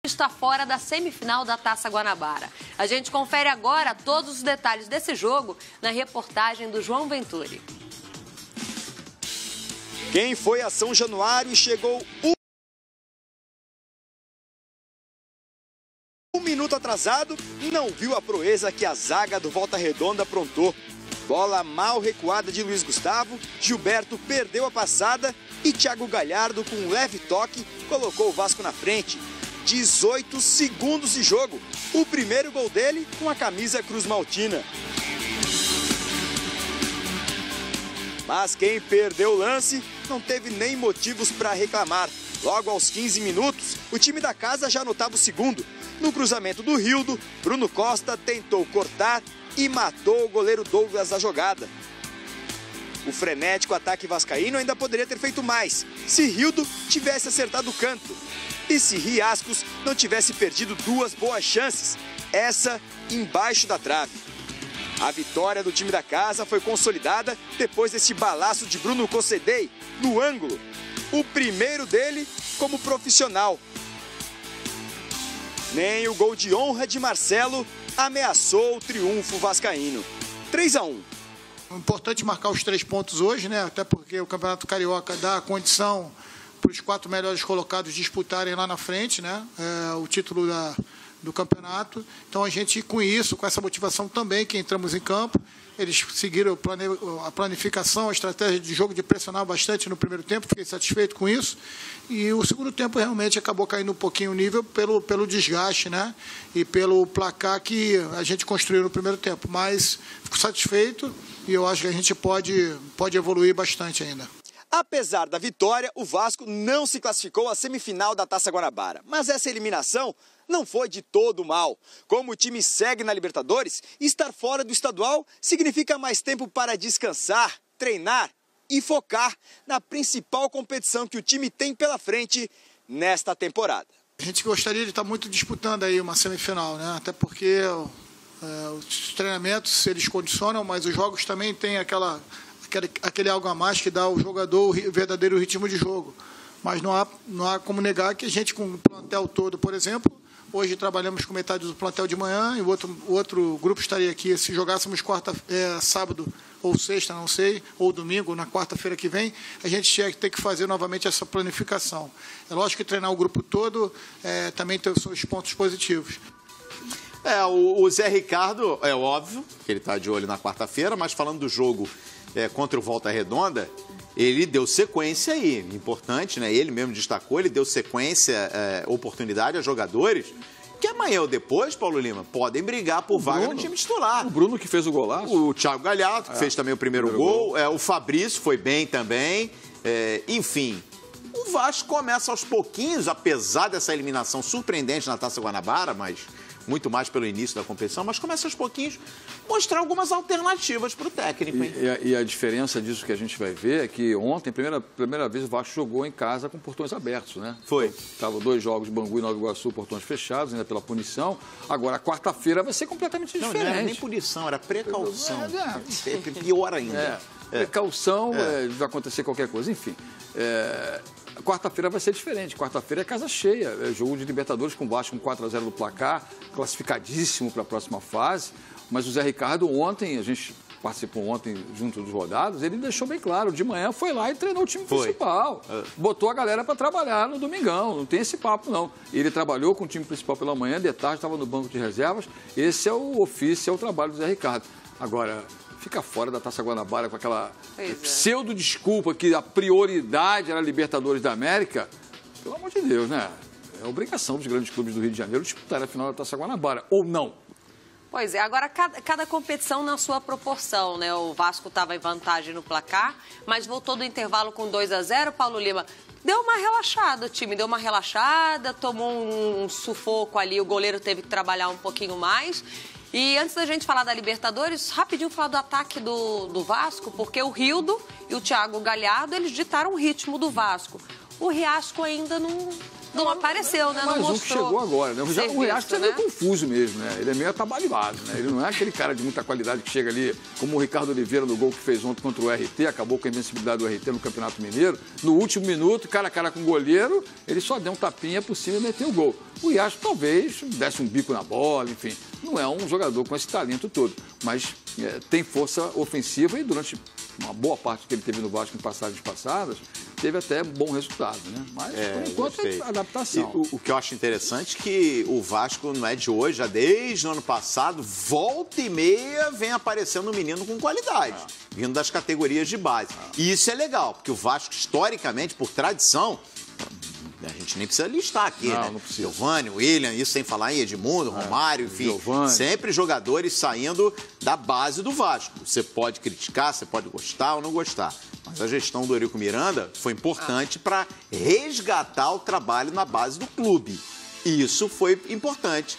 está fora da semifinal da Taça Guanabara. A gente confere agora todos os detalhes desse jogo na reportagem do João Venturi. Quem foi a São Januário e chegou um minuto atrasado, não viu a proeza que a zaga do Volta Redonda aprontou. Bola mal recuada de Luiz Gustavo, Gilberto perdeu a passada e Thiago Galhardo, com um leve toque, colocou o Vasco na frente. 18 segundos de jogo. O primeiro gol dele com a camisa Cruz Maltina. Mas quem perdeu o lance não teve nem motivos para reclamar. Logo aos 15 minutos, o time da casa já anotava o segundo. No cruzamento do Rildo, Bruno Costa tentou cortar e matou o goleiro Douglas da jogada. O frenético ataque vascaíno ainda poderia ter feito mais, se Rildo tivesse acertado o canto. E se Riascos não tivesse perdido duas boas chances, essa embaixo da trave. A vitória do time da casa foi consolidada depois desse balaço de Bruno Cossedei no ângulo. O primeiro dele como profissional. Nem o gol de honra de Marcelo ameaçou o triunfo vascaíno. 3-1. É importante marcar os 3 pontos hoje, né? Até porque o Campeonato Carioca dá a condição para os 4 melhores colocados disputarem lá na frente, né? O título do campeonato. Então a gente, com isso, com essa motivação também que entramos em campo, eles seguiram a planificação, a estratégia de jogo de pressionar bastante no primeiro tempo, fiquei satisfeito com isso. E o segundo tempo realmente acabou caindo um pouquinho o nível pelo desgaste, né? E pelo placar que a gente construiu no primeiro tempo. Mas fico satisfeito e eu acho que a gente pode evoluir bastante ainda. Apesar da vitória, o Vasco não se classificou à semifinal da Taça Guanabara. Mas essa eliminação não foi de todo mal. Como o time segue na Libertadores, estar fora do estadual significa mais tempo para descansar, treinar e focar na principal competição que o time tem pela frente nesta temporada. A gente gostaria de estar muito disputando aí uma semifinal, né? Até porque os treinamentos eles condicionam, mas os jogos também têm aquele algo a mais que dá ao jogador o verdadeiro ritmo de jogo. Mas não há como negar que a gente, com o plantel todo, por exemplo, hoje trabalhamos com metade do plantel de manhã e o outro grupo estaria aqui. Se jogássemos sábado ou sexta, não sei, ou domingo, na quarta-feira que vem, a gente tinha que ter que fazer novamente essa planificação. É lógico que treinar o grupo todo também tem os seus pontos positivos. O Zé Ricardo, é óbvio que ele está de olho na quarta-feira, mas falando do jogo contra o Volta Redonda, ele deu sequência aí, importante, né? Ele mesmo destacou, ele deu sequência, oportunidade a jogadores que amanhã ou depois, Paulo Lima, podem brigar por vaga no time titular. O Bruno que fez o golaço. O Thiago Galhardo, que fez também o primeiro gol. O Fabrício foi bem também. Enfim, o Vasco começa aos pouquinhos, apesar dessa eliminação surpreendente na Taça Guanabara, mas muito mais pelo início da competição, mas começa aos pouquinhos mostrar algumas alternativas para o técnico. Hein? E a diferença disso que a gente vai ver é que ontem, primeira vez, o Vasco jogou em casa com portões abertos, né? Foi. Estavam 2 jogos de Bangu e Nova Iguaçu, portões fechados, ainda pela punição. Agora, quarta-feira vai ser completamente diferente. Não era nem punição, era precaução. Pior ainda. Precaução de acontecer qualquer coisa. Enfim, quarta-feira vai ser diferente. Quarta-feira é casa cheia. É jogo de Libertadores com o Vasco com 4-0 do placar, classificadíssimo para a próxima fase. Mas o Zé Ricardo ontem, a gente participou ontem junto dos rodados, ele deixou bem claro, de manhã foi lá e treinou o time principal. Botou a galera para trabalhar no domingão, não tem esse papo não. Ele trabalhou com o time principal pela manhã, de tarde estava no banco de reservas. Esse é o ofício, é o trabalho do Zé Ricardo. Agora, fica fora da Taça Guanabara com aquela pseudo-desculpa que a prioridade era a Libertadores da América. Pelo amor de Deus, né? É obrigação dos grandes clubes do Rio de Janeiro disputar a final da Taça Guanabara, ou não? Pois é, agora cada competição na sua proporção, né? O Vasco estava em vantagem no placar, mas voltou do intervalo com 2-0, Paulo Lima. Deu uma relaxada, o time deu uma relaxada, tomou um sufoco ali, o goleiro teve que trabalhar um pouquinho mais. E antes da gente falar da Libertadores, rapidinho falar do ataque do Vasco, porque o Rildo e o Thiago Galhardo, eles ditaram o ritmo do Vasco. O Riasco ainda não apareceu, né? Não Mais um que mostrou. chegou agora, né? O Riascos é meio confuso mesmo, né? Ele é meio atabalhoado, né? Ele não é aquele cara de muita qualidade que chega ali, como o Ricardo Oliveira no gol que fez ontem contra o RT, acabou com a invencibilidade do RT no Campeonato Mineiro. No último minuto, cara a cara com o goleiro, ele só deu um tapinha por cima e meteu o gol. O Riascos talvez desse um bico na bola, enfim. Não é um jogador com esse talento todo, mas tem força ofensiva e durante uma boa parte que ele teve no Vasco em passagens passadas, teve até bom resultado, né? Mas, por enquanto, é adaptação. E o que eu acho interessante é que o Vasco não é de hoje, já desde o ano passado, volta e meia vem aparecendo um menino com qualidade, vindo das categorias de base. E isso é legal, porque o Vasco, historicamente, por tradição, a gente nem precisa listar aqui, né? Não precisa. Giovani, William, isso sem falar em Edmundo, Romário, enfim. Giovani. Sempre jogadores saindo da base do Vasco. Você pode criticar, você pode gostar ou não gostar. Mas a gestão do Eurico Miranda foi importante para resgatar o trabalho na base do clube. E isso foi importante.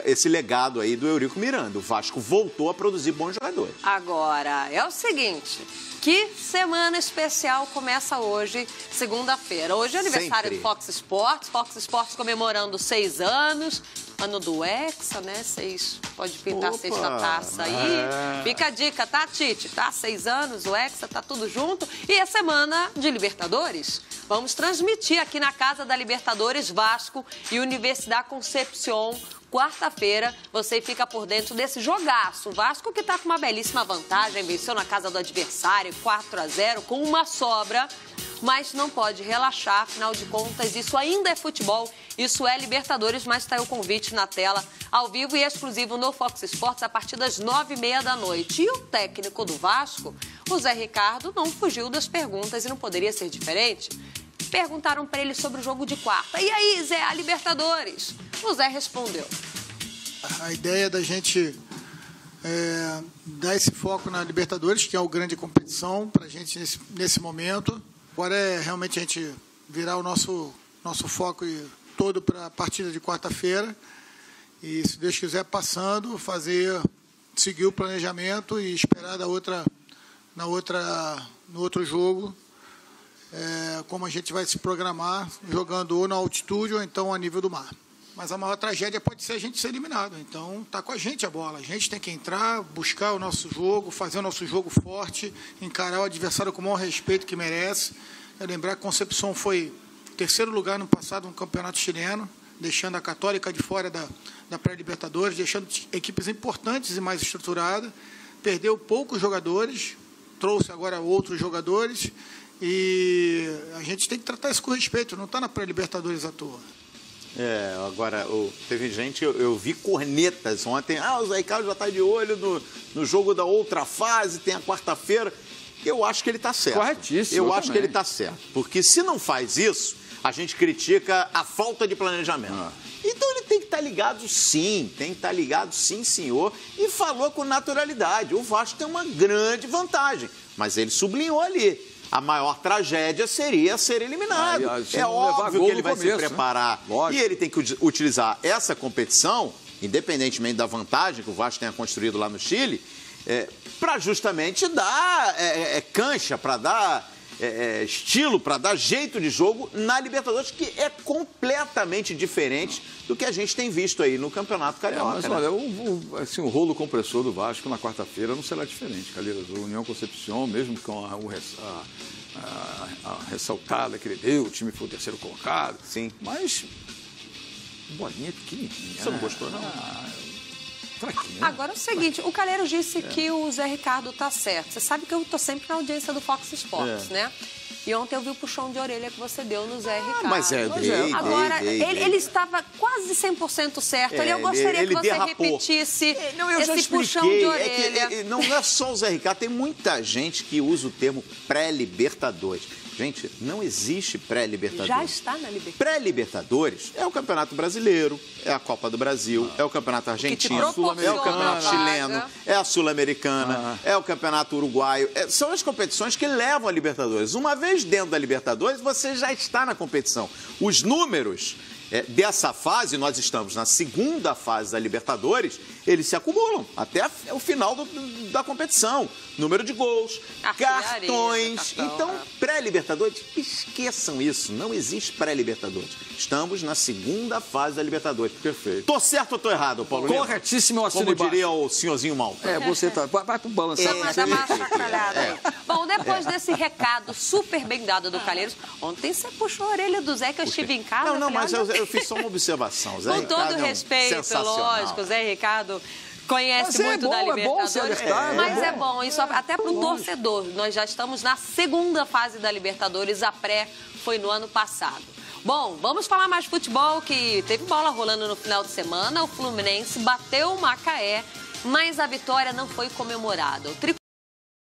Esse legado aí do Eurico Miranda. O Vasco voltou a produzir bons jogadores. Agora, é o seguinte, que semana especial começa hoje, segunda-feira. Hoje é aniversário do Fox Sports comemorando 6 anos, ano do Hexa, né? 6, pode pintar a sexta taça aí. Fica a dica, tá, Tite? Tá, 6 anos, o Hexa, tá tudo junto. E a semana de Libertadores. Vamos transmitir aqui na Casa da Libertadores, Vasco e Universidade Concepción. Quarta-feira, você fica por dentro desse jogaço. O Vasco que está com uma belíssima vantagem, venceu na casa do adversário 4-0 com uma sobra, mas não pode relaxar, afinal de contas, isso ainda é futebol, isso é Libertadores, mas está aí o convite na tela, ao vivo e exclusivo no Fox Sports a partir das 9h30 da noite. E o técnico do Vasco, o Zé Ricardo, não fugiu das perguntas e não poderia ser diferente. Perguntaram para ele sobre o jogo de quarta. E aí, Zé, a Libertadores? O Zé respondeu. A ideia da gente dar esse foco na Libertadores, que é a grande competição para a gente nesse momento. Agora é realmente a gente virar o nosso foco todo para a partida de quarta-feira. E, se Deus quiser, passando, seguir o planejamento e esperar no outro jogo. Como a gente vai se programar, jogando ou na altitude ou então a nível do mar. Mas a maior tragédia pode ser a gente ser eliminado. Então, está com a gente a bola. A gente tem que entrar, buscar o nosso jogo, fazer o nosso jogo forte, encarar o adversário com o maior respeito que merece. Lembrar que Concepción foi terceiro lugar no passado no campeonato chileno, deixando a Católica de fora da pré-Libertadores, deixando equipes importantes e mais estruturadas. Perdeu poucos jogadores, trouxe agora outros jogadores. E a gente tem que tratar isso com respeito, não está na pré-Libertadores à toa. Agora, teve gente, eu vi cornetas ontem, o Zé Ricardo já está de olho no jogo da outra fase, tem a quarta-feira. Eu acho que ele está certo. Corretíssimo. Eu acho que ele está certo, porque se não faz isso, a gente critica a falta de planejamento. Então ele tem que estar ligado sim, senhor, e falou com naturalidade. O Vasco tem uma grande vantagem, mas ele sublinhou ali. A maior tragédia seria ser eliminado. É óbvio que ele vai se preparar. Né? E ele tem que utilizar essa competição, independentemente da vantagem que o Vasco tenha construído lá no Chile, para justamente dar cancha, para dar estilo, para dar jeito de jogo na Libertadores, que é completamente diferente do que a gente tem visto aí no Campeonato Carioca. Mas olha, o rolo compressor do Vasco na quarta-feira não será diferente, Calheiros. O União Concepción, mesmo com a ressaltada que ele deu, o time foi o terceiro colocado. Sim. Mas bolinha pequenininha. Você não gostou, não? Fraquinho. Agora é o seguinte, o Calheiros disse que o Zé Ricardo tá certo. Você sabe que eu tô sempre na audiência do Fox Sports, né? E ontem eu vi o puxão de orelha que você deu no Zé Ricardo. Mas agora, ele estava quase 100% certo. Eu gostaria que você repetisse esse puxão de orelha. Não é só o Zé Ricardo, tem muita gente que usa o termo pré-Libertadores. Gente, não existe pré-Libertadores. Já está na Libertadores. Pré-Libertadores é o Campeonato Brasileiro, é a Copa do Brasil, é o Campeonato Argentino, é o Campeonato Chileno, é a Sul-Americana, é o Campeonato Uruguaio. São as competições que levam a Libertadores. Uma vez dentro da Libertadores, você já está na competição. Os números, dessa fase, nós estamos na segunda fase da Libertadores, eles se acumulam até o final da competição. Número de gols, cartões. Então, pré-Libertadores, esqueçam isso. Não existe pré-Libertadores. Estamos na segunda fase da Libertadores. Perfeito. Tô certo ou tô errado, Paulo? Corretíssimo, eu assino Como embaixo. diria o senhorzinho mal. Você tá... Vai pro balançar. Dá uma chacoalhada aí. Bom, depois desse recado super bem dado do Calheiros, ontem você puxou a orelha do Zé, que eu estive em casa. Não, mas eu fiz só uma observação. Zé Com Ricardo todo respeito, lógico, Zé Ricardo conhece muito da Libertadores. Mas é bom, isso até para o torcedor. Nós já estamos na segunda fase da Libertadores, a pré foi no ano passado. Bom, vamos falar mais de futebol, que teve bola rolando no final de semana. O Fluminense bateu o Macaé, mas a vitória não foi comemorada. O